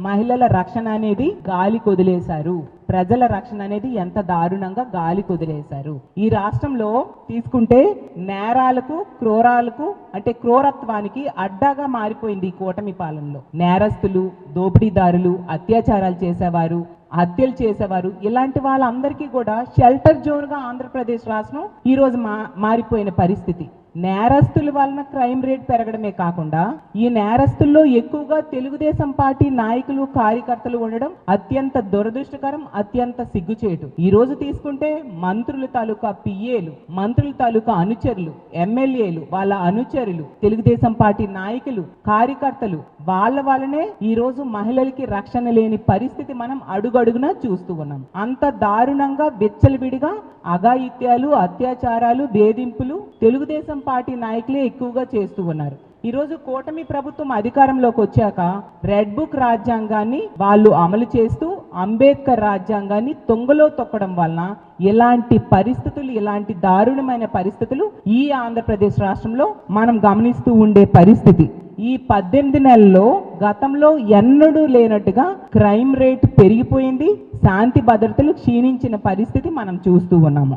మహిళల రక్షణ అనేది గాలి కొదిలేశారు. ప్రజల రక్షణ అనేది ఎంత దారుణంగా గాలి కొదిలేశారు. ఈ రాష్ట్రంలో తీసుకుంటే నేరాలకు క్రూరాలకు అంటే క్రూరత్వానికి అడ్డాగా మారిపోయింది ఈ కూటమి పాలనలో. నేరస్తులు, దోపిడీదారులు, అత్యాచారాలు చేసేవారు, హత్యలు చేసేవారు, ఇలాంటి వాళ్ళందరికీ కూడా షెల్టర్ జోన్గా ఆంధ్రప్రదేశ్ రాష్ట్రం ఈరోజు మారిపోయిన పరిస్థితి. నేరస్తుల వలన క్రైమ్ రేట్ పెరగడమే కాకుండా ఈ నేరస్తుల్లో ఎక్కువగా తెలుగుదేశం పార్టీ నాయకులు, కార్యకర్తలు ఉండడం అత్యంత దురదృష్టకరం, అత్యంత సిగ్గుచేటు. ఈ రోజు తీసుకుంటే మంత్రుల తాలూకా పిఏలు, మంత్రుల తాలూకా అనుచరులు, ఎమ్మెల్యేలు, వాళ్ళ అనుచరులు, తెలుగుదేశం పార్టీ నాయకులు, కార్యకర్తలు వాళ్ళ వల్లనే ఈ రోజు మహిళలకి రక్షణ లేని పరిస్థితి మనం అడుగడుగునా చూస్తూ ఉన్నాం. అంత దారుణంగా విచ్చలవిడిగా అఘాయిత్యాలు, అత్యాచారాలు, వేధింపులు తెలుగుదేశం పార్టీ నాయకులే ఎక్కువగా చేస్తూ ఉన్నారు. ఈరోజు కూటమి ప్రభుత్వం అధికారంలోకి వచ్చాక రెడ్ బుక్ రాజ్యాంగాన్ని వాళ్ళు అమలు చేస్తూ అంబేద్కర్ రాజ్యాంగాన్ని తొంగలో తొక్కడం వలన ఇలాంటి పరిస్థితులు, ఇలాంటి దారుణమైన పరిస్థితులు ఈ ఆంధ్రప్రదేశ్ రాష్ట్రంలో మనం గమనిస్తూ ఉండే పరిస్థితి. ఈ 18 నెలల్లో గతంలో ఎన్నడూ లేనట్టుగా క్రైమ్ రేట్ పెరిగిపోయింది, శాంతి భద్రతలు క్షీణించిన పరిస్థితి మనం చూస్తూ ఉన్నాము.